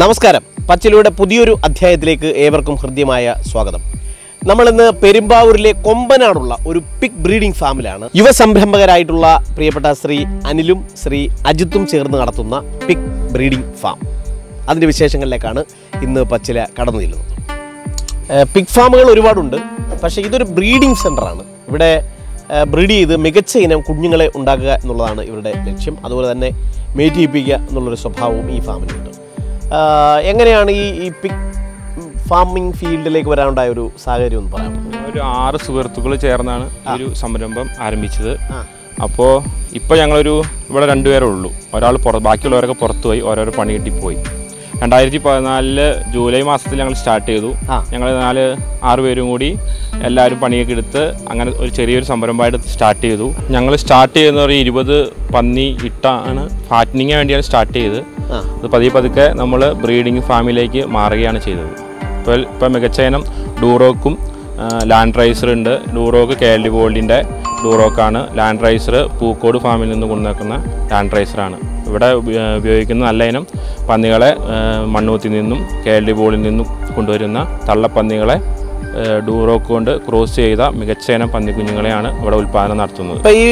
നമസ്കാരം. പച്ചിലയുടെ പുതിയൊരു അധ്യായത്തിലേക്ക് ഏവർക്കും ഹൃദ്യമായ സ്വാഗതം. നമ്മളിന്ന് പെരുമ്പാവൂരിലെ കൊമ്പനാടുള്ള ഒരു പിഗ് ബ്രീഡിംഗ് ഫാമിലാണ്. യുവസംരംഭകരായിട്ടുള്ള പ്രിയപ്പെട്ട ശ്രീ അനിലും ശ്രീ അജിത്തും ചേർന്ന് നടത്തുന്ന പിഗ് ബ്രീഡിംഗ് ഫാം. അതിൻ്റെ വിശേഷങ്ങളിലേക്കാണ് ഇന്ന് പച്ചില കടന്നു ചെല്ലുന്നത്. പിഗ് ഫാമുകൾ ഒരുപാടുണ്ട്, പക്ഷേ ഇതൊരു ബ്രീഡിംഗ് സെൻ്ററാണ്. ഇവിടെ ബ്രീഡ് ചെയ്ത് മികച്ച ഇനം കുഞ്ഞുങ്ങളെ ഉണ്ടാക്കുക എന്നുള്ളതാണ് ഇവരുടെ ലക്ഷ്യം. അതുപോലെ തന്നെ മേറ്റ് ചെയ്യിപ്പിക്കുക എന്നുള്ളൊരു സ്വഭാവവും ഈ ഫാമിലുണ്ട്. എങ്ങനെയാണ് ഈ പിഗ് ഫാമിംഗ് ഫീൽഡിലേക്ക് വരാനുണ്ടായ ഒരു സാഹചര്യം എന്ന് പറയാം? ഒരു 6 സുഹൃത്തുക്കൾ ചേർന്നാണ് ഒരു സംരംഭം ആരംഭിച്ചത്. അപ്പോൾ ഇപ്പോൾ ഞങ്ങളൊരു ഇവിടെ 2 പേരേ ഉള്ളൂ. ഒരാൾ ബാക്കിയുള്ളവരൊക്കെ പുറത്തു പോയി, ഓരോരോ പണി കിട്ടിപ്പോയി. 2014 ജൂലൈ മാസത്തിൽ ഞങ്ങൾ സ്റ്റാർട്ട് ചെയ്തു. ഞങ്ങൾ 4-6 പേരും കൂടി എല്ലാവരും പണിയൊക്കെ എടുത്ത് അങ്ങനെ ഒരു ചെറിയൊരു സംരംഭമായിട്ട് സ്റ്റാർട്ട് ചെയ്തു. ഞങ്ങൾ സ്റ്റാർട്ട് ചെയ്യുന്ന 20 പന്നി ഇട്ടാണ് ഫാറ്റനിങ്ങിന് വേണ്ടിയാണ് സ്റ്റാർട്ട് ചെയ്തത്. അത് പതുക്കെ നമ്മൾ ബ്രീഡിംഗ് ഫാമിലേക്ക് മാറുകയാണ് ചെയ്തത്. ഇപ്പോൾ മികച്ച ഇനം ഡൂറോക്കും ലാൻഡ് റൈസർ ഉണ്ട്. ഡൂറോക്ക് KLD ഗോൾഡിൻ്റെ ഡൂറോക്കാണ്. ലാൻഡ് റൈസർ പൂക്കോട് ഫാമിൽ നിന്ന് കൊണ്ടുവക്കുന്ന ലാൻഡ് റൈസറാണ്. ഇവിടെ ഉപയോഗിക്കുന്ന നല്ല ഇനം പന്നികളെ മണ്ണൂത്തിൽ നിന്നും KLD ഗോൾഡിൽ നിന്നും കൊണ്ടുവരുന്ന തള്ളപ്പന്നികളെ ഡൂറോക്ക് കൊണ്ട് ക്രോസ് ചെയ്ത മികച്ച ഇനം പന്നിക്കുഞ്ഞുങ്ങളെയാണ് ഇവിടെ ഉൽപ്പാദനം നടത്തുന്നത്. ഇപ്പോൾ ഈ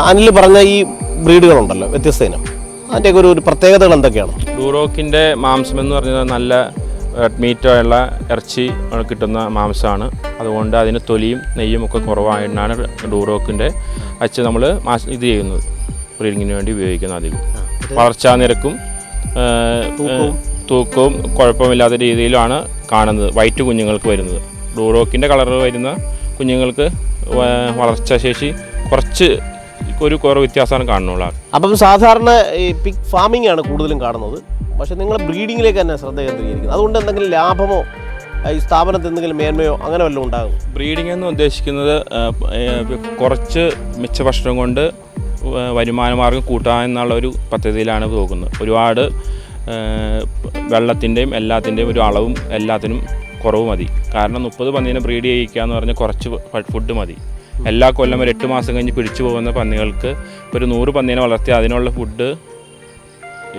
അനിൽ പറഞ്ഞ ഈ ബ്രീഡുകളുണ്ടല്ലോ, വ്യത്യസ്ത ഇനം, അതിൻ്റെയൊക്കെ ഒരു പ്രത്യേകതകൾ എന്തൊക്കെയാണ്? ഡൂറോക്കിൻ്റെ മാംസം എന്ന് പറഞ്ഞാൽ നല്ല റെഡ് മീറ്റുള്ള ഇറച്ചി കിട്ടുന്ന മാംസമാണ്. അതുകൊണ്ട് അതിന് തൊലിയും നെയ്യും ഒക്കെ കുറവായിട്ടാണ് ഡൂറോക്കിൻ്റെ അച്ച് നമ്മൾ ഇത് ചെയ്യുന്നത്, ബ്രീഡിങ്ങിന് വേണ്ടി ഉപയോഗിക്കുന്നത്. അധികം വളർച്ചാ നിരക്കും തൂക്കവും കുഴപ്പമില്ലാത്ത രീതിയിലാണ് കാണുന്നത്. വൈറ്റ് കുഞ്ഞുങ്ങൾക്ക് വരുന്നത്. ഡൂറോക്കിൻ്റെ കളർ വരുന്ന കുഞ്ഞുങ്ങൾക്ക് വളർച്ചാശേഷി കുറച്ച് വ്യത്യാസമാണ് കാണുന്നുള്ളൂ. അപ്പം സാധാരണ ഈ പിഗ് ഫാമിംഗ് ആണ് കൂടുതലും കാണുന്നത്, പക്ഷേ നിങ്ങൾ ബ്രീഡിങ്ങിലേക്ക് തന്നെ ശ്രദ്ധ കേന്ദ്രീകരിക്കുന്നത്. അതുകൊണ്ട് എന്തെങ്കിലും ലാഭമോ ഈ സ്ഥാപനത്തിൽ എന്തെങ്കിലും മേന്മയോ അങ്ങനെ വല്ലതും ഉണ്ടാകും? ബ്രീഡിംഗ് എന്ന് ഉദ്ദേശിക്കുന്നത് കുറച്ച് മിച്ചഭക്ഷണം കൊണ്ട് വരുമാനമാർഗം കൂട്ടാൻ എന്നുള്ള ഒരു പദ്ധതിയിലാണ് പോകുന്നത്. ഒരുപാട് വെള്ളത്തിൻ്റെയും എല്ലാത്തിൻ്റെയും ഒരു അളവും എല്ലാത്തിനും കുറവ് മതി. കാരണം 30 പന്നീനെ ബ്രീഡ് ചെയ്യിക്കുക എന്ന് പറഞ്ഞാൽ കുറച്ച് ഫുഡ് മതി. എല്ലാ കൊല്ലം ഒരു 8 മാസം കഴിഞ്ഞ് പിടിച്ചു പോകുന്ന പന്നികൾക്ക് ഒരു 100 പന്നീനെ വളർത്തി അതിനുള്ള ഫുഡ്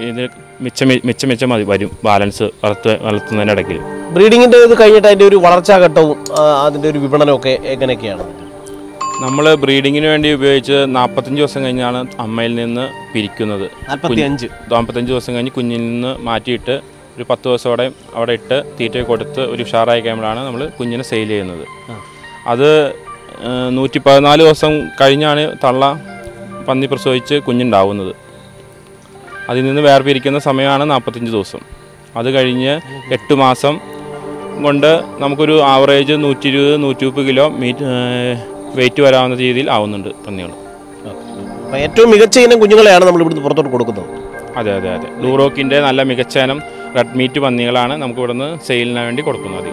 ഇത് മിച്ചം മതി വരും, ബാലൻസ് വളർത്തുന്നതിനിടയ്ക്ക്. ബ്രീഡിങ്ങിൻ്റെ ഇത് കഴിഞ്ഞിട്ട് അതിൻ്റെ ഒരു വളർച്ചാഘട്ടവും അതിൻ്റെ ഒരു വിപണനമൊക്കെ എങ്ങനെയൊക്കെയാണ്? നമ്മൾ ബ്രീഡിങ്ങിന് വേണ്ടി ഉപയോഗിച്ച് 45 ദിവസം കഴിഞ്ഞാണ് അമ്മയിൽ നിന്ന് പിരിക്കുന്നത്. 45 ദിവസം കഴിഞ്ഞ് കുഞ്ഞിൽ നിന്ന് മാറ്റിയിട്ട് ഒരു 10 ദിവസത്തോടെ അവിടെ ഇട്ട് തീറ്റ കൊടുത്ത് ഒരു ഉഷാറായി കഴിയുമ്പോഴാണ് നമ്മൾ കുഞ്ഞിനെ സെയിൽ ചെയ്യുന്നത്. അത് 114 ദിവസം കഴിഞ്ഞാണ് തള്ള പന്നി പ്രസവിച്ച് കുഞ്ഞുണ്ടാവുന്നത്. അതിൽ നിന്ന് വേർപിരിക്കുന്ന സമയമാണ് 45 ദിവസം. അത് കഴിഞ്ഞ് 8 മാസം കൊണ്ട് നമുക്കൊരു ആവറേജ് 120-130 കിലോ വെയിറ്റ് വരാവുന്ന രീതിയിൽ ആവുന്നുണ്ട് പന്നികൾ. ഏറ്റവും മികച്ച ഇനം കുഞ്ഞുങ്ങളെയാണ് നമ്മൾ ഇവിടുന്ന് പുറത്തോട്ട് കൊടുക്കുന്നത്. അതെ. ഡൂറോക്കിൻ്റെ നല്ല മികച്ച ഇനം റെഡ് മീറ്റ് പന്നികളാണ് നമുക്ക് ഇവിടുന്ന് സെയിലിന് വേണ്ടി കൊടുക്കുന്നത്.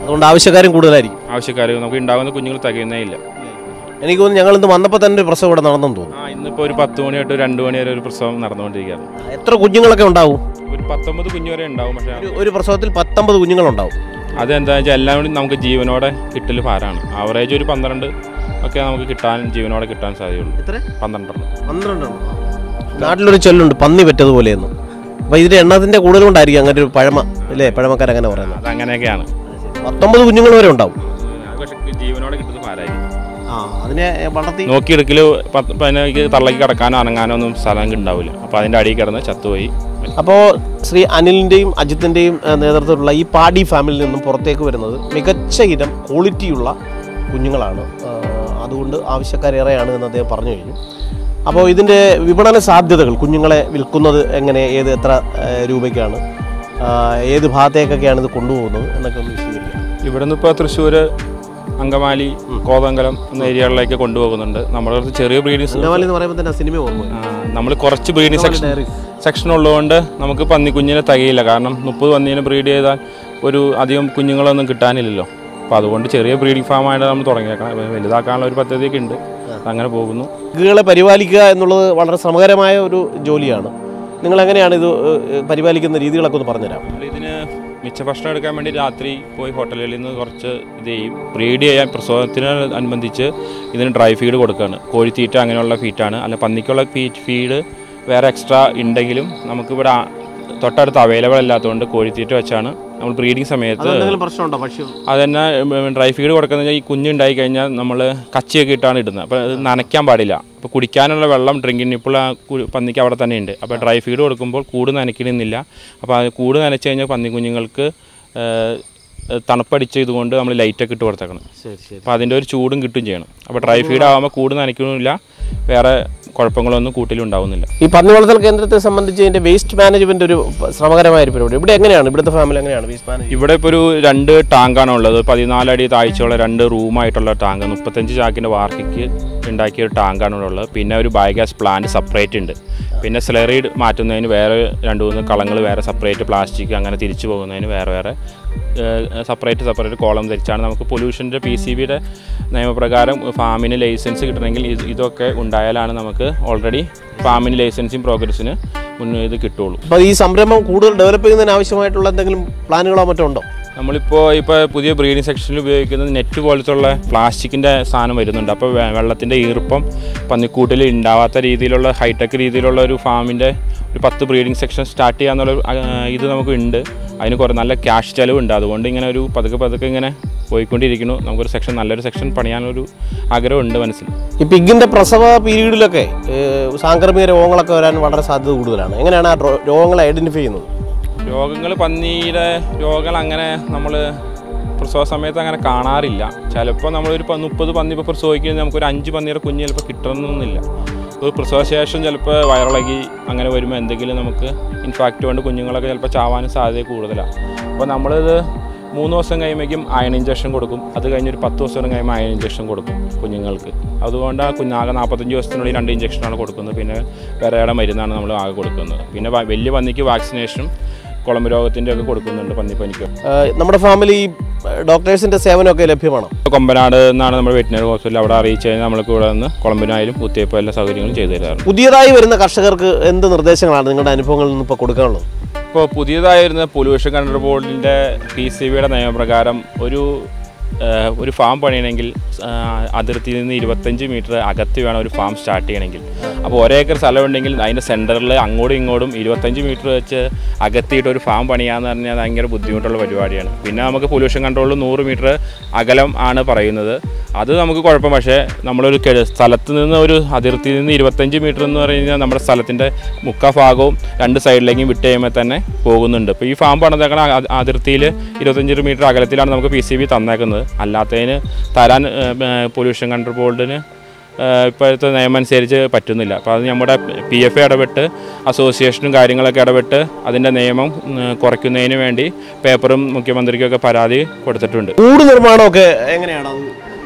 അതുകൊണ്ട് ആവശ്യക്കാരും കൂടുതലായിരിക്കും. നമുക്ക് ഉണ്ടാകുന്ന കുഞ്ഞുങ്ങൾ തികയുന്നേ ഇല്ല. എനിക്ക് തോന്നുന്നു ഞങ്ങൾ ഇന്ന് വന്നപ്പോൾ തന്നെ ഒരു പ്രസവം ഇവിടെ നടന്നെന്ന് തോന്നുന്നു. ഇന്നിപ്പോൾ ഒരു 10 മണി തൊട്ട് 2 മണി വരെ ഒരു പ്രസവം നടന്നുകൊണ്ടിരിക്കുകയാണ്. എത്ര കുഞ്ഞുങ്ങളൊക്കെ ഉണ്ടാവും? ഒരു 19 കുഞ്ഞു വരെ ഉണ്ടാവും. പക്ഷേ ഒരു പ്രസവത്തിൽ 19 കുഞ്ഞുങ്ങളുണ്ടാവും. അതെന്താ വെച്ചാൽ എല്ലാം കൂടി നമുക്ക് ജീവനോടെ കിട്ടൽ ഭാരമാണ്. ആവറേജ് ഒരു 12 ഒക്കെ നമുക്ക് ജീവനോടെ കിട്ടാൻ സാധ്യതയുള്ളൂ. 12. നാട്ടിലൊരു ചൊല്ലുണ്ട്, പന്നി പറ്റതുപോലെയെന്ന്. അപ്പോൾ ഇതിൻ്റെ എണ്ണത്തിൻ്റെ കൂടുതൽ കൊണ്ടായിരിക്കും അങ്ങനെ ഒരു പഴമ അല്ലേ, പഴമക്കാരങ്ങനെ പറയുന്നത്. അതങ്ങനെയൊക്കെയാണ്. 19 കുഞ്ഞുങ്ങൾ വരെ ഉണ്ടാവും. പക്ഷേ ജീവനോടെ കിട്ടുന്നത് ഭാരമായിരിക്കും. അതിനെ വളർത്തി നോക്കിയെടുക്കൽ തള്ളക്ക് കിടക്കാനോ അനങ്ങാനോ ഒന്നും സ്ഥലം ഉണ്ടാവില്ല. അപ്പോൾ അതിൻ്റെ അടിയിൽ കിടന്ന് ചത്തുപോയി. അപ്പോൾ ശ്രീ അനിലിൻ്റെയും അജിത്തിൻ്റെയും നേതൃത്വത്തിലുള്ള ഈ പാടി ഫാമിലിയിൽ നിന്നും പുറത്തേക്ക് വരുന്നത് മികച്ച ഇനം ക്വാളിറ്റിയുള്ള കുഞ്ഞുങ്ങളാണ്. അതുകൊണ്ട് ആവശ്യക്കാരേറെയാണ് എന്ന് അദ്ദേഹം പറഞ്ഞു കഴിഞ്ഞു. അപ്പോൾ ഇതിൻ്റെ വിപണന സാധ്യതകൾ, കുഞ്ഞുങ്ങളെ വിൽക്കുന്നത് എങ്ങനെ, എത്ര രൂപയ്ക്കാണ്, ഏത് ഭാഗത്തേക്കൊക്കെയാണ് ഇത് കൊണ്ടുപോകുന്നത് എന്നൊക്കെ ഒന്ന് വിശദീകരിക്കാം. ഇവിടെ നിന്ന് ഇപ്പോൾ തൃശ്ശൂർ, അങ്കമാലി, കോതങ്കലം എന്ന ഏരിയകളിലേക്ക് കൊണ്ടുപോകുന്നുണ്ട്. നമ്മുടെ അടുത്ത് ചെറിയ ബ്രീഡിംഗ് എന്ന് പറയുമ്പോൾ തന്നെ സിനിമ ഓർമ്മ. നമ്മൾ കുറച്ച് ബ്രീഡിംഗ് സെക്ഷൻ ഉള്ളതുകൊണ്ട് നമുക്ക് പന്നിക്കുഞ്ഞിനെ തികയില്ല. കാരണം 30 പന്നീനെ ബ്രീഡ് ചെയ്താൽ ഒരു അധികം കുഞ്ഞുങ്ങളൊന്നും കിട്ടാനില്ലല്ലോ. അപ്പോൾ അതുകൊണ്ട് ചെറിയ ബ്രീഡിംഗ് ഫാമായിട്ട് നമ്മൾ തുടങ്ങിയേക്കണം. വലുതാക്കാനുള്ള ഒരു പദ്ധതിയൊക്കെ ഉണ്ട്. അങ്ങനെ പോകുന്നു. മൃഗങ്ങളെ പരിപാലിക്കുക എന്നുള്ളത് വളരെ ശ്രമകരമായ ഒരു ജോലിയാണ്. നിങ്ങളെങ്ങനെയാണ് ഇത് പരിപാലിക്കുന്ന രീതികളൊക്കെ ഒന്ന് പറഞ്ഞുതരാം. ഇതിന് മിച്ചഭക്ഷണം എടുക്കാൻ വേണ്ടി രാത്രി പോയി ഹോട്ടലുകളിൽ നിന്ന് കുറച്ച് ഇത് ചെയ്യും. ബ്രീഡ് ചെയ്യാൻ പ്രസവത്തിന് അനുബന്ധിച്ച് ഇതിന് ഡ്രൈ ഫീഡ് കൊടുക്കുകയാണ്. കോഴിത്തീറ്റ അങ്ങനെയുള്ള ഫീറ്റാണ്. അല്ല പന്നിക്കുള്ള ഫീഡ് വേറെ എക്സ്ട്രാ ഉണ്ടെങ്കിലും നമുക്കിവിടെ തൊട്ടടുത്ത് അവൈലബിൾ അല്ലാത്തതുകൊണ്ട് കോഴിത്തീറ്റ വെച്ചാണ് നമ്മൾ ബ്രീഡിങ് സമയത്ത് അതന്നെ ഡ്രൈ ഫീഡ് കൊടുക്കുന്നത്. ഈ കുഞ്ഞുണ്ടായി കഴിഞ്ഞാൽ നമ്മൾ കച്ചിയൊക്കെ ഇട്ടാണ് ഇടുന്നത്. അപ്പോൾ അത് നനയ്ക്കാൻ പാടില്ല. അപ്പോൾ കുടിക്കാനുള്ള വെള്ളം ഡ്രിങ്കിങ് ഇപ്പോൾ പന്നിക്ക് അവിടെ തന്നെ ഉണ്ട്. അപ്പോൾ ഡ്രൈ ഫീഡ് കൊടുക്കുമ്പോൾ കൂട് നനയ്ക്കണമെന്നില്ല. അപ്പോൾ അത് കൂട് നനച്ച് കഴിഞ്ഞാൽ പന്നി കുഞ്ഞുങ്ങൾക്ക് തണുപ്പടിച്ച് ഇതുകൊണ്ട് നമ്മൾ ലൈറ്റൊക്കെ ഇട്ട് കൊടുത്തേക്കണം. അപ്പോൾ അതിൻ്റെ ഒരു ചൂടും കിട്ടും ചെയ്യണം. അപ്പോൾ ഡ്രൈ ഫീഡ് ആകുമ്പോൾ കൂട് നനയ്ക്കണമില്ല, വേറെ കുഴപ്പങ്ങളൊന്നും കൂട്ടിലുണ്ടാവുന്നില്ല. ഈ പന്നി വളർത്തൽ കേന്ദ്രത്തെ സംബന്ധിച്ച് ഇതിന്റെ വേസ്റ്റ് മാനേജ്മെന്റ് ഒരു ശ്രമകരമായ ഒരു പരിപാടി. ഇവിടെ എങ്ങനെയാണ്, ഇവിടുത്തെ ഫാമിൽ എങ്ങനെയാണ് വേസ്റ്റ് മാനേജ്മെന്റ്? ഇവിടെ ഇപ്പോൾ ഒരു 2 ടാങ്കാണ് ഉള്ളത്. 14 അടി താഴ്ചയുള്ള 2 റൂമായിട്ടുള്ള ടാങ്ക്, 35 ചാക്കിൻ്റെ വാർക്കിക്ക് ഉണ്ടാക്കിയ ഒരു ടാങ്കാണ് ഇവിടെ ഉള്ളത്. പിന്നെ ഒരു ബയോഗ്യാസ് പ്ലാന്റ് സെപ്പറേറ്റ് ഉണ്ട്. പിന്നെ സ്ലറി മാറ്റുന്നതിന് വേറെ 2-3 കളങ്ങൾ വേറെ സെപ്പറേറ്റ്, പ്ലാസ്റ്റിക് അങ്ങനെ തിരിച്ചു പോകുന്നതിന് വേറെ സെപ്പറേറ്റ് കോളം തിരിച്ചാണ്. നമുക്ക് പൊല്യൂഷൻ്റെ PCBയുടെ നിയമപ്രകാരം ഫാമിന് ലൈസൻസ് കിട്ടണമെങ്കിൽ ഇതൊക്കെ ഉണ്ടായാലാണ് നമുക്ക് ഓൾറെഡി ഫാമിന് ലൈസൻസിങ് പ്രോഗ്രസ്സിന് ഇത് കിട്ടുള്ളൂ. അപ്പോൾ ഈ സംരംഭം കൂടുതൽ ഡെവലപ്പ് ചെയ്യുന്നതിന് ആവശ്യമായിട്ടുള്ള എന്തെങ്കിലും പ്ലാനുകളോ മറ്റോ ഉണ്ടോ? നമ്മളിപ്പോൾ പുതിയ ബ്രീഡിംഗ് സെക്ഷനിൽ ഉപയോഗിക്കുന്നത് നെറ്റ് പോലത്തുള്ള പ്ലാസ്റ്റിക്കിൻ്റെ സാധനം വരുന്നുണ്ട്. അപ്പോൾ വെള്ളത്തിൻ്റെ ഈർപ്പം പന്നിക്കൂട്ടിൽ ഉണ്ടാവാത്ത രീതിയിലുള്ള ഹൈടെക് രീതിയിലുള്ള ഒരു ഫാമിൻ്റെ ഒരു 10 ബ്രീഡിംഗ് സെക്ഷൻ സ്റ്റാർട്ട് ചെയ്യാന്നുള്ള ഇത് നമുക്ക് ഉണ്ട്. അതിന് കുറേ നല്ല ക്യാഷ് ചിലവുണ്ട്. അതുകൊണ്ട് ഇങ്ങനെ ഒരു പതുക്കെ ഇങ്ങനെ പോയിക്കൊണ്ടിരിക്കുന്നു. നമുക്കൊരു സെക്ഷൻ, നല്ലൊരു സെക്ഷൻ പണിയാനൊരു ആഗ്രഹമുണ്ട് മനസ്സിൽ. ഈ പിഗിൻ്റെ പ്രസവ പീരീഡിലൊക്കെ സാംക്രമിക രോഗങ്ങളൊക്കെ വരാൻ വളരെ സാധ്യത കൂടുതലാണ്. എങ്ങനെയാണ് ആ രോഗങ്ങളെ ഐഡൻറ്റിഫൈ ചെയ്യുന്നത്? രോഗങ്ങൾ, പന്നിയുടെ രോഗങ്ങൾ അങ്ങനെ നമ്മൾ പ്രസവ സമയത്ത് അങ്ങനെ കാണാറില്ല. ചിലപ്പോൾ നമ്മളൊരു 30 പന്നി ഇപ്പോൾ പ്രസവിക്കുന്നത് നമുക്കൊരു 5 പന്നിയുടെ കുഞ്ഞ് ചിലപ്പോൾ കിട്ടണമെന്നില്ല. ഒരു പ്രസവശേഷം ചിലപ്പോൾ വയറിളകി അങ്ങനെ വരുമ്പോൾ എന്തെങ്കിലും നമുക്ക് ഇൻഫാക്റ്റ് കൊണ്ട് കുഞ്ഞുങ്ങളൊക്കെ ചിലപ്പോൾ ചാവാനും സാധ്യത കൂടുതലാണ്. അപ്പോൾ നമ്മളിത് 3 ദിവസം കഴിയുമ്പോഴേക്കും അയൺ ഇഞ്ചക്ഷൻ കൊടുക്കും. അത് കഴിഞ്ഞൊരു 10 ദിവസം കഴിയുമ്പോൾ അയൺ ഇഞ്ചക്ഷൻ കൊടുക്കും കുഞ്ഞുങ്ങൾക്ക്. അതുകൊണ്ട് ആ കുഞ്ഞാകെ 45 ദിവസത്തിനുള്ളിൽ 2 ഇഞ്ചക്ഷനാണ് കൊടുക്കുന്നത്. പിന്നെ വേറെയുടെ മരുന്നാണ് നമ്മൾ ആകെ കൊടുക്കുന്നത്. പിന്നെ വലിയ പന്നിക്ക് വാക്സിനേഷനും കുളമ്പ് രോഗത്തിൻ്റെ ഒക്കെ കൊടുക്കുന്നുണ്ട് പന്നിപ്പനിക്ക്. നമ്മുടെ ഫാമിലി ഡോക്ടേഴ്സിൻ്റെ സേവനമൊക്കെ ലഭ്യമാണോ? കൊമ്പനാട് എന്നാണ് നമ്മുടെ വെറ്റിനറി ഹോസ്പിറ്റൽ. അവിടെ അറിയിച്ചു കഴിഞ്ഞാൽ നമ്മൾക്ക് ഇവിടെ നിന്ന് കുളമ്പിനായാലും കുത്തിയപ്പോൾ എല്ലാ സൗകര്യങ്ങളും ചെയ്തു തരാറുണ്ട്. പുതിയതായി വരുന്ന കർഷകർക്ക് എന്ത് നിർദ്ദേശങ്ങളാണ് നിങ്ങളുടെ അനുഭവങ്ങളിൽ നിന്ന് ഇപ്പോൾ കൊടുക്കാനുള്ളത്? ഇപ്പോൾ പുതിയതായി വരുന്ന പൊല്യൂഷൻ കൺട്രോൾ ബോർഡിൻ്റെ PCBയുടെ നിയമപ്രകാരം ഒരു ഫാം പണിയണമെങ്കിൽ അതിർത്തിയിൽ നിന്ന് 25 മീറ്റർ അകത്ത് വേണം ഒരു ഫാം സ്റ്റാർട്ട് ചെയ്യണമെങ്കിൽ. അപ്പോൾ 1 ഏക്കർ സ്ഥലമുണ്ടെങ്കിൽ അതിൻ്റെ സെൻറ്ററിൽ അങ്ങോട്ടും ഇങ്ങോട്ടും 25 മീറ്റർ വെച്ച് അകത്തിയിട്ട് ഒരു ഫാം പണിയാന്ന് പറഞ്ഞാൽ ഭയങ്കര ബുദ്ധിമുട്ടുള്ള പരിപാടിയാണ്. പിന്നെ നമുക്ക് പൊല്യൂഷൻ കൺട്രോളിൽ 100 മീറ്റർ അകലം ആണ് പറയുന്നത്. അത് നമുക്ക് കുഴപ്പം. പക്ഷേ നമ്മളൊരു സ്ഥലത്ത് നിന്ന് ഒരു അതിർത്തിയിൽ നിന്ന് 25 മീറ്റർ എന്ന് പറഞ്ഞു കഴിഞ്ഞാൽ നമ്മുടെ സ്ഥലത്തിൻ്റെ മുക്കാ ഭാഗവും 2 സൈഡിലേക്കും വിട്ട് കഴിയുമ്പോൾ തന്നെ പോകുന്നുണ്ട്. ഇപ്പോൾ ഈ ഫാം പണിതേക്കണ അതിർത്തിയിൽ 25 മീറ്റർ അകലത്തിലാണ് നമുക്ക് PCB തന്നേക്കുന്നത്. അല്ലാത്തതിന് തരാൻ പൊല്യൂഷൻ കൺട്രോൾ ബോർഡിന് ഇപ്പോഴത്തെ നിയമം അനുസരിച്ച് പറ്റുന്നില്ല. അപ്പോൾ അത് നമ്മുടെ PFA ഇടപെട്ട് അസോസിയേഷനും കാര്യങ്ങളൊക്കെ ഇടപെട്ട് അതിൻ്റെ നിയമം കുറയ്ക്കുന്നതിന് വേണ്ടി പേപ്പറും മുഖ്യമന്ത്രിക്കൊക്കെ പരാതി കൊടുത്തിട്ടുണ്ട്. കൂട് നിർമ്മാണമൊക്കെ എങ്ങനെയാണ്?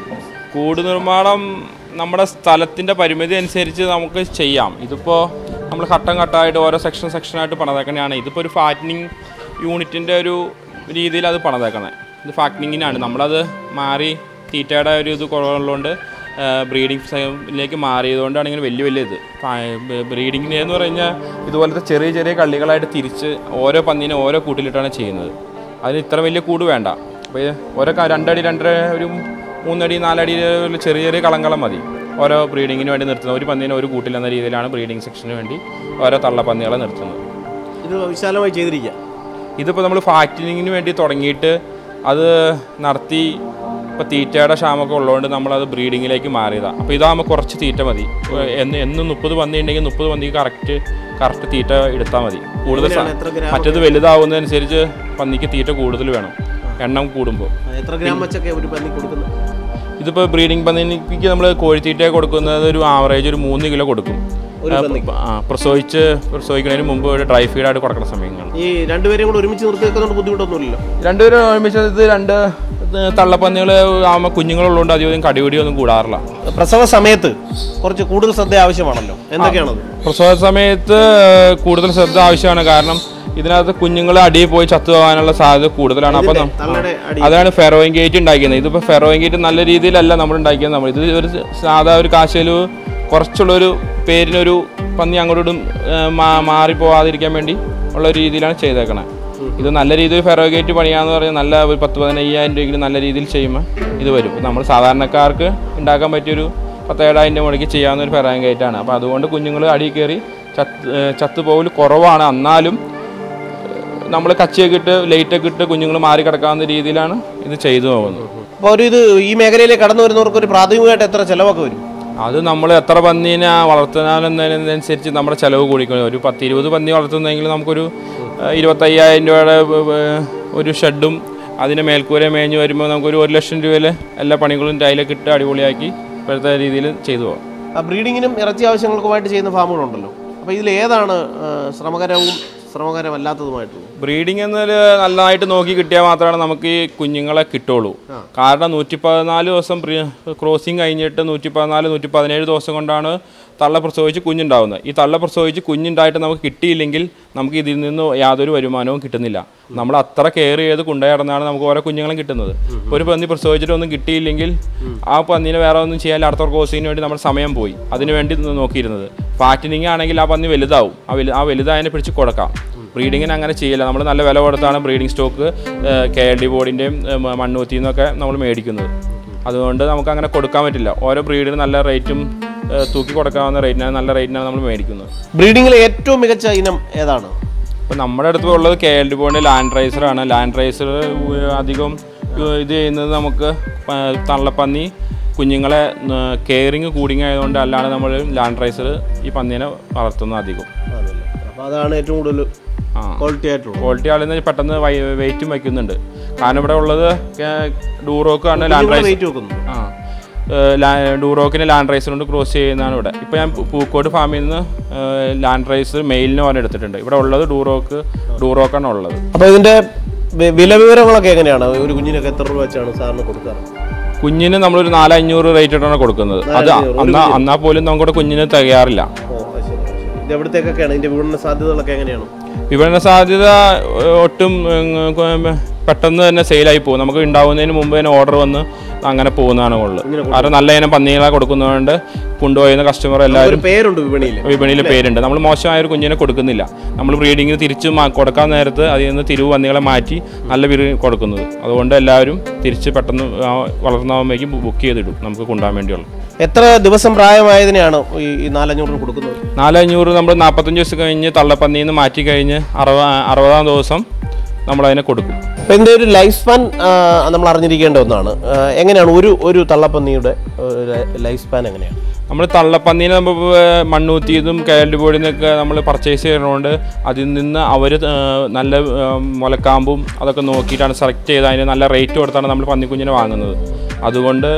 കൂട് നിർമ്മാണം നമ്മുടെ സ്ഥലത്തിൻ്റെ പരിമിതി അനുസരിച്ച് നമുക്ക് ചെയ്യാം. ഇതിപ്പോൾ നമ്മൾ ഘട്ടം ഘട്ടമായിട്ട് ഓരോ സെക്ഷനായിട്ട് പണിതേക്കണതാണ്. ഇതിപ്പോൾ ഒരു ഫാറ്റനിങ് യൂണിറ്റിൻ്റെ ഒരു രീതിയിൽ അത് പണിതേക്കണേ. ഇത് ഫാറ്റനിങ്ങിനാണ്. നമ്മളത് മാറി തീറ്റയുടെ ഒരു ഇത് കുറവുള്ളതുകൊണ്ട് ബ്രീഡിങ്ങിലേക്ക് മാറിയതുകൊണ്ടാണ് ഇങ്ങനെ വലിയ ഇത് ബ്രീഡിങ്ങിന് എന്ന് പറഞ്ഞാൽ ഇതുപോലത്തെ ചെറിയ കള്ളികളായിട്ട് തിരിച്ച് ഓരോ പന്നീനെ ഓരോ കൂട്ടിലിട്ടാണ് ചെയ്യുന്നത്. അതിന് ഇത്ര വലിയ കൂട് വേണ്ട. അപ്പോൾ ഓരോ 2 അടി 2.5 ഒരു 3 അടി 4 അടി ചെറിയ കളങ്കളം മതി ഓരോ ബ്രീഡിങ്ങിന് വേണ്ടി നിർത്തുന്നത്. ഒരു പന്നീനെ ഒരു കൂട്ടിലെന്ന രീതിയിലാണ് ബ്രീഡിങ് സെക്ഷന് വേണ്ടി ഓരോ തള്ളപ്പന്നികളെ നിർത്തുന്നത്. ഇത് വിശാലമായി ചെയ്തിരിക്കുക. ഇതിപ്പോൾ നമ്മൾ ഫാറ്റനിങ്ങിന് വേണ്ടി തുടങ്ങിയിട്ട് അത് നടത്തി ഇപ്പോൾ തീറ്റയുടെ ക്ഷാമമൊക്കെ ഉള്ളതുകൊണ്ട് നമ്മളത് ബ്രീഡിങ്ങിലേക്ക് മാറിയതാണ്. അപ്പോൾ ഇതാകുമ്പോൾ കുറച്ച് തീറ്റ മതി. എന്നും 30 പന്നി ഉണ്ടെങ്കിൽ 30 പന്നിക്ക് കറക്റ്റ് തീറ്റ എടുത്താൽ മതി. കൂടുതൽ മറ്റേത് വലുതാവുന്നതനുസരിച്ച് പന്നിക്ക് തീറ്റ കൂടുതൽ വേണം എണ്ണം കൂടുമ്പോൾ. എത്ര ഗ്രാം വെച്ചൊക്കെ ഒരു പന്നി കൊടുക്കുന്നത്? ഇതിപ്പോൾ ബ്രീഡിംഗ് പന്നിക്ക് നമ്മൾ കോഴിത്തീറ്റ കൊടുക്കുന്നത് ഒരു ആവറേജ് ഒരു 3 കിലോ കൊടുക്കും. പ്രസവിക്കുന്നതിന് മുമ്പ് ഒരു ഡ്രൈ ഫീഡായിട്ട് കൊടുക്കുന്ന സമയങ്ങളിൽ. ഈ രണ്ടുപേരും കൂടെ ഒരുമിച്ച് നിർത്തിവെക്കുന്നതുകൊണ്ട് ബുദ്ധിമുട്ടൊന്നുമില്ലല്ലോ? രണ്ടുപേരും ഒരുമിച്ച് ഇത് 2 തള്ളപ്പന്നികൾ ആകുമ്പോൾ കുഞ്ഞുങ്ങളുള്ളതുകൊണ്ട് അധികം കടിപിടിയൊന്നും കൂടാറില്ല. പ്രസവ സമയത്ത് കുറച്ച് കൂടുതൽ ശ്രദ്ധ ആവശ്യമാണല്ലോ, എന്തൊക്കെയാണത്? പ്രസവ സമയത്ത് കൂടുതൽ ശ്രദ്ധ ആവശ്യമാണ്. കാരണം ഇതിനകത്ത് കുഞ്ഞുങ്ങൾ അടിയിൽ പോയി ചത്തു പോകാനുള്ള സാധ്യത കൂടുതലാണ്. അപ്പം അതാണ് ഫെറോയിൻ ഗേറ്റ് ഉണ്ടാക്കിയത്. ഇതിപ്പോൾ ഫെറോയിൻ ഗേറ്റ് നല്ല രീതിയിലല്ല നമ്മൾ ഉണ്ടാക്കിയത്. നമ്മൾ ഇത് ഒരു സാധാ ഒരു കാശലു കുറച്ചുള്ളൊരു പേരിനൊരു പന്നി അങ്ങോട്ടും മാറിപ്പോവാതിരിക്കാൻ വേണ്ടി ഉള്ള രീതിയിലാണ് ചെയ്തേക്കണത്. ഇത് നല്ല രീതിയിൽ ഫെറോഗേറ്റ് പണിയാന്ന് പറഞ്ഞാൽ നല്ല ഒരു 10-15,000 രൂപയ്ക്ക് നല്ല രീതിയിൽ ചെയ്യുമ്പോൾ ഇത് വരും. നമ്മൾ സാധാരണക്കാർക്ക് ഉണ്ടാക്കാൻ പറ്റിയൊരു 17,000 മുടക്കി ചെയ്യാവുന്ന ഒരു ഫെറോഗേറ്റാണ്. അപ്പോൾ അതുകൊണ്ട് കുഞ്ഞുങ്ങൾ അടി കയറി ചത്തുപോകൽ കുറവാണ്. എന്നാലും നമ്മൾ കച്ചിയൊക്കെ ഇട്ട് ലൈറ്റൊക്കെ ഇട്ട് കുഞ്ഞുങ്ങൾ മാറി കിടക്കാവുന്ന രീതിയിലാണ് ഇത് ചെയ്തു പോകുന്നത്. അപ്പോൾ ഒരു ഇത് ഈ മേഖലയിലേക്ക് കടന്നു വരുന്നവർക്ക് ഒരു പ്രാഥമികമായിട്ട് എത്ര ചിലവൊക്കെ വരും? അത് നമ്മൾ എത്ര പന്നീനെ വളർത്തുന്നതിനനുസരിച്ച് നമ്മുടെ ചിലവ് കൂടിക്കണം. ഒരു 10-20 പന്നി വളർത്തുന്നെങ്കിൽ നമുക്കൊരു 25,000 രൂപയുടെ ഒരു ഷെഡും അതിന് മേൽക്കൂര മേഞ്ഞ് വരുമ്പോൾ നമുക്കൊരു 1 ലക്ഷം രൂപയിൽ എല്ലാ പണികളും ടൈലൊക്കെ ഇട്ട് അടിപൊളിയാക്കി ഇപ്പോഴത്തെ രീതിയിൽ ചെയ്തു പോകാം. ബ്രീഡിങ്ങിനും ഇറച്ചി ആവശ്യങ്ങൾക്കുമായിട്ട് ചെയ്യുന്ന ഫാമുകളുണ്ടല്ലോ, അപ്പോൾ ഇതിൽ ഏതാണ് ശ്രമകരവും ശ്രമകരമല്ലാത്തതുമായിട്ടുള്ളത്? ബ്രീഡിംഗ് എന്നാൽ നല്ലതായിട്ട് നോക്കി കിട്ടിയാൽ മാത്രമാണ് നമുക്ക് ഈ കുഞ്ഞുങ്ങളെ കിട്ടുള്ളൂ. കാരണം 114 ദിവസം ക്രോസിങ് കഴിഞ്ഞിട്ട് 114-117 ദിവസം കൊണ്ടാണ് തള്ള പ്രസവിച്ച് കുഞ്ഞുണ്ടാവുന്നത്. ഈ തള്ള പ്രസവിച്ച് കുഞ്ഞുണ്ടായിട്ട് നമുക്ക് കിട്ടിയില്ലെങ്കിൽ നമുക്ക് ഇതിൽ നിന്ന് യാതൊരു വരുമാനവും കിട്ടുന്നില്ല. നമ്മൾ അത്ര കെയർ ചെയ്ത് കൊണ്ടുനടന്നാണ് നമുക്ക് ഓരോ കുഞ്ഞുങ്ങളും കിട്ടുന്നത്. ഒരു പന്നി പ്രസവിച്ചിട്ടൊന്നും കിട്ടിയില്ലെങ്കിൽ ആ പന്നീനെ വേറെ ഒന്നും ചെയ്യാൻ അടുത്ത ക്രോസിങ്ങിന് വേണ്ടി നമ്മുടെ സമയം പോയി അതിന് വേണ്ടി നോക്കിയിരുന്നത്. ഫാറ്റനിങ് ആണെങ്കിൽ ആ പന്നി വലുതാവും, ആ വലുതായതിനെ പിടിച്ച് കൊടുക്കാം. ബ്രീഡിങ്ങിന് അങ്ങനെ ചെയ്യില്ല. നമ്മൾ നല്ല വില കൊടുത്താണ് ബ്രീഡിംഗ് സ്റ്റോക്ക് KLD ബോർഡിൻ്റെയും മണ്ണൂത്തിയിൽ നിന്നൊക്കെ നമ്മൾ മേടിക്കുന്നത്. അതുകൊണ്ട് നമുക്ക് അങ്ങനെ കൊടുക്കാൻ പറ്റില്ല. ഓരോ ബ്രീഡിന് നല്ല റേറ്റും തൂക്കി കൊടുക്കാവുന്ന റേറ്റിനാണ്, നല്ല റേറ്റിനാണ് നമ്മൾ മേടിക്കുന്നത്. ബ്രീഡിങ്ങിലെ ഏറ്റവും മികച്ച ഇനം ഏതാണ്? ഇപ്പോൾ നമ്മുടെ അടുത്ത് ഉള്ളത് KLD ബോർഡിൻ്റെ ലാൻഡ് റൈസറാണ്. ലാൻഡ് റൈസർ അധികം ഇത് ചെയ്യുന്നത് നമുക്ക് തള്ളപ്പന്നി കുഞ്ഞുങ്ങളെ കെയറിങ് കൂടിങ് ആയതുകൊണ്ട് അല്ലാതെ നമ്മൾ ലാൻഡ് റൈസർ ഈ പന്നീനെ വളർത്തുന്നത് അധികം. അപ്പോൾ അതാണ് ഏറ്റവും കൂടുതൽ ക്വാളിറ്റി ആളുന്ന പെട്ടെന്ന് വെയിറ്റും വയ്ക്കുന്നുണ്ട്. കാരണം ഇവിടെ ഉള്ളത് ഡൂറോക്കാണ് ലാൻഡ് റൈസ്. ഡൂറോക്കിന് ലാൻഡ് റൈസർ കൊണ്ട് ക്രോസ് ചെയ്യുന്നതാണ് ഇവിടെ. ഇപ്പോൾ ഞാൻ പൂക്കോട് ഫാമിൽ നിന്ന് ലാൻഡ് റൈസ് മെയിലിന് പോലെ എടുത്തിട്ടുണ്ട്. ഇവിടെ ഉള്ളത് ഡൂറോക്കാണ് ഉള്ളത്. അപ്പോൾ ഇതിൻ്റെ വില വിവരങ്ങളൊക്കെ എങ്ങനെയാണ്? ഒരു കുഞ്ഞിനൊക്കെ എത്ര രൂപ വെച്ചാണ് സാറിന് കൊടുക്കാറ്? കുഞ്ഞിന് നമ്മളൊരു 400-500 റേറ്റ് ഇട്ടാണ് കൊടുക്കുന്നത്. അത് എന്നാൽ പോലും നമുക്കിവിടെ കുഞ്ഞിന് തികയാറില്ല. എവിടത്തേക്കൊക്കെയാണ് ഇതിൻ്റെ വിപണന സാധ്യതകളൊക്കെ എങ്ങനെയാണ്? വിപണന സാധ്യത ഒട്ടും പെട്ടെന്ന് തന്നെ സെയിലായി പോകും. നമുക്ക് ഉണ്ടാവുന്നതിന് മുമ്പ് തന്നെ ഓർഡർ വന്ന് അങ്ങനെ പോകുന്നതാണ് ഉള്ളത്. കാരണം നല്ല ഇനം പന്നികളെ കൊടുക്കുന്നതുകൊണ്ട് കൊണ്ടുപോയിരുന്ന കസ്റ്റമർ എല്ലാവരും വിപണിയിൽ പേരുണ്ട്. നമ്മൾ മോശമായ ഒരു കുഞ്ഞിനെ കൊടുക്കുന്നില്ല. നമ്മൾ ബ്രീഡിങ്ങിന് തിരിച്ച് കൊടുക്കാൻ നേരത്ത് അതിൽ നിന്ന് തിരിവ് പന്നികളെ മാറ്റി നല്ല കൊടുക്കുന്നത്. അതുകൊണ്ട് എല്ലാവരും തിരിച്ച് പെട്ടെന്ന് വളർന്നാകുമ്പോഴേക്കും ബുക്ക് ചെയ്തിടും നമുക്ക് കൊണ്ടുപോകാൻ വേണ്ടിയുള്ള. എത്ര ദിവസം പ്രായമായതിനെയാണ് ഈ 400 കൊടുക്കുന്നത്? 400 നമ്മൾ 45 ദിവസം കഴിഞ്ഞ് തള്ളപ്പന്നിയിൽ നിന്ന് മാറ്റി കഴിഞ്ഞ് 60-ാം ദിവസം നമ്മളതിനെ കൊടുക്കും. അപ്പോൾ ഇതിൻ്റെ ഒരു ലൈഫ് സ്പാൻ നമ്മൾ അറിഞ്ഞിരിക്കേണ്ട ഒന്നാണ്. എങ്ങനെയാണ് ഒരു തള്ളപ്പന്നിയുടെ ലൈഫ് സ്പാൻ എങ്ങനെയാണ്? നമ്മൾ തള്ളപ്പന്നീനെ നമ്മൾ മണ്ണൂത്തിയതും KLD ബോർഡിൽ നിന്നൊക്കെ നമ്മൾ പർച്ചേസ് ചെയ്യുന്നതുകൊണ്ട് അതിൽ നിന്ന് അവർ നല്ല മുലക്കാമ്പും അതൊക്കെ നോക്കിയിട്ടാണ് സെലക്ട് ചെയ്ത് അതിന് നല്ല റേറ്റ് കൊടുത്താണ് നമ്മൾ പന്നിക്കുഞ്ഞിനെ വാങ്ങുന്നത്. അതുകൊണ്ട്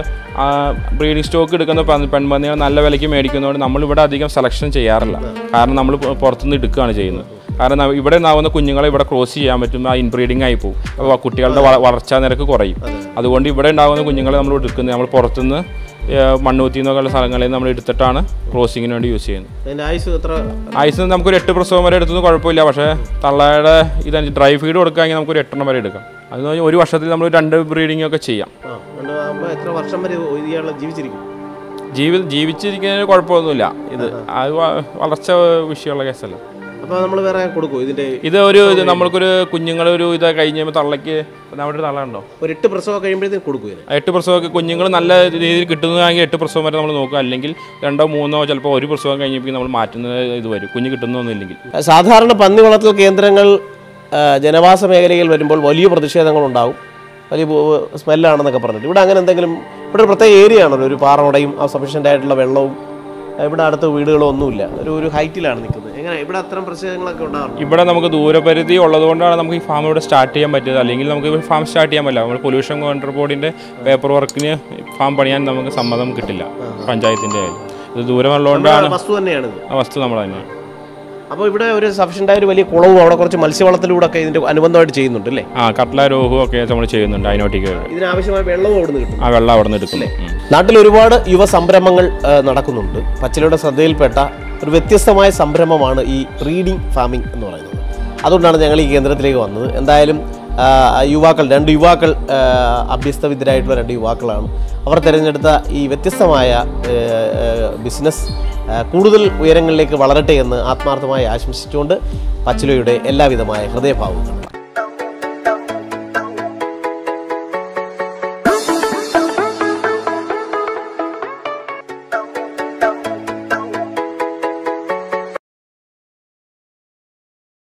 ബ്രീഡിംഗ് സ്റ്റോക്ക് എടുക്കുന്ന പെൺപന്നികൾ നല്ല വിലയ്ക്ക് മേടിക്കുന്നതുകൊണ്ട് നമ്മളിവിടെ അധികം സെലക്ഷൻ ചെയ്യാറില്ല. കാരണം നമ്മൾ പുറത്തുനിന്ന് എടുക്കുകയാണ് ചെയ്യുന്നത്. കാരണം ഇവിടെ ഉണ്ടാകുന്ന കുഞ്ഞുങ്ങളെ ഇവിടെ ക്രോസ് ചെയ്യാൻ പറ്റും, ആ ഇൻബ്രീഡിംഗ് ആയി പോകും. അപ്പോൾ കുട്ടികളുടെ വളർച്ചാ നിരക്ക് കുറയും. അതുകൊണ്ട് ഇവിടെ ഉണ്ടാകുന്ന കുഞ്ഞുങ്ങളെ നമ്മൾ എടുക്കുന്നത് നമ്മൾ പുറത്തുനിന്ന് മണ്ണൂത്തി എന്നൊക്കെയുള്ള സ്ഥലങ്ങളിൽ നമ്മൾ എടുത്തിട്ടാണ് ക്രോസിങ്ങിന് വേണ്ടി യൂസ് ചെയ്യുന്നത്. ആയുസ് നമുക്കൊരു 8 പ്രസവം വരെ എടുത്തൊന്നും കുഴപ്പമില്ല. പക്ഷേ തള്ളയുടെ ഇതനുസരിച്ച് ഡ്രൈ ഫീഡ് കൊടുക്കുകയാണെങ്കിൽ നമുക്കൊരു 8 വരെ എടുക്കാം. അത് ഒരു വർഷത്തിൽ നമ്മൾ 2 ബ്രീഡിംഗ് ഒക്കെ ചെയ്യാം. ജീവിച്ചിരിക്കുന്നതിന് കുഴപ്പമൊന്നുമില്ല. ഇത് അത് വളർച്ച വിഷയമുള്ള കേസല്ല. ഇത് നമ്മൾക്കൊരു കുഞ്ഞുങ്ങളൊരു ഇത് കഴിഞ്ഞപ്പോൾ തള്ളയ്ക്ക് നമ്മുടെ തള്ള ഉണ്ടോ 8 പ്രസവം കഴിയുമ്പോഴത്തേക്ക് കൊടുക്കുക. 8 പ്രസവമൊക്കെ കുഞ്ഞുങ്ങൾ നല്ല രീതിയിൽ കിട്ടുന്നതാണെങ്കിൽ 8 പ്രസവം വരെ നമ്മൾ നോക്കുക. അല്ലെങ്കിൽ 2-3 ചിലപ്പോൾ 1 പ്രസവം കഴിഞ്ഞപ്പോൾ നമ്മൾ മാറ്റുന്ന ഇത് വരും, കുഞ്ഞ് കിട്ടുന്നൊന്നുമില്ലെങ്കിൽ. സാധാരണ പന്നി വളർത്തൽ കേന്ദ്രങ്ങൾ ജനവാസ മേഖലയിൽ വരുമ്പോൾ വലിയ പ്രതിഷേധങ്ങളുണ്ടാവും, വലിയ സ്മെല്ലാണെന്നൊക്കെ പറഞ്ഞിട്ട്. ഇവിടെ അങ്ങനെ എന്തെങ്കിലും ഇവിടെ ഒരു പ്രത്യേക ഏരിയ ആണല്ലോ, ഒരു പാറോടയും സഫീഷ്യൻ്റ് ആയിട്ടുള്ള വെള്ളവും ഇവിടെ അടുത്ത വീടുകളോ ഒന്നുമില്ല, ഒരു ഹൈറ്റിലാണ് നിൽക്കുന്നത്. എങ്ങനെ ഇവിടെ അത്തരം പ്രശ്നങ്ങളൊക്കെ ഉണ്ടാകും? ഇവിടെ നമുക്ക് ദൂരപരിധി ഉള്ളതുകൊണ്ടാണ് നമുക്ക് ഈ ഫാം ഇവിടെ സ്റ്റാർട്ട് ചെയ്യാൻ പറ്റിയത്. അല്ലെങ്കിൽ നമുക്ക് ഫാം സ്റ്റാർട്ട് ചെയ്യാൻ പറ്റില്ല. നമ്മൾ പൊല്യൂഷൻ കൺട്രോൾ ബോർഡിൻ്റെ പേപ്പർ വർക്കിന് ഫാം പണിയാൻ നമുക്ക് സമ്മതം കിട്ടില്ല പഞ്ചായത്തിൻ്റെ. ഇത് ദൂരമുള്ളതുകൊണ്ടാണ്. വസ്തു തന്നെയാണ്, വസ്തു നമ്മൾ തന്നെയാണ്. അപ്പോൾ ഇവിടെ ഒരു സഫീഷ്യൻ്റ് ആയ ഒരു വലിയ കുളവും അവിടെ കുറച്ച് മത്സ്യവളത്തിലൂടെ ഒക്കെ ഇതിൻ്റെ അനുബന്ധമായിട്ട് ചെയ്യുന്നുണ്ട് അല്ലേ? കട്ട്ല രോഹു ഒക്കെ നമ്മൾ ചെയ്യുന്നുണ്ട്. അതിനോട്ടേക്ക് ഇതിനാവശ്യമായ വെള്ളവും അവിടെ നിന്ന് കിട്ടും. വെള്ളം അവിടെ നിന്ന് എടുക്കില്ലേ. നാട്ടിൽ ഒരുപാട് യുവ സംരംഭങ്ങൾ നടക്കുന്നുണ്ട്. പച്ചിലയുടെ ശ്രദ്ധയിൽപ്പെട്ട ഒരു വ്യത്യസ്തമായ സംരംഭമാണ് ഈ ബ്രീഡിംഗ് ഫാമിംഗ് എന്ന് പറയുന്നത്. അതുകൊണ്ടാണ് ഞങ്ങൾ ഈ കേന്ദ്രത്തിലേക്ക് വന്നത്. എന്തായാലും രണ്ട് യുവാക്കൾ അഭ്യസ്തവിദ്യരായിട്ടുള്ള 2 യുവാക്കളാണ്. അവർ തിരഞ്ഞെടുത്ത ഈ വ്യത്യസ്തമായ ബിസിനസ് കൂടുതൽ ഉയരങ്ങളിലേക്ക് വളരട്ടെ എന്ന് ആത്മാർത്ഥമായി ആശംസിച്ചുകൊണ്ട് പച്ചിലയുടെ എല്ലാവിധമായ ഹൃദയഭാവങ്ങളും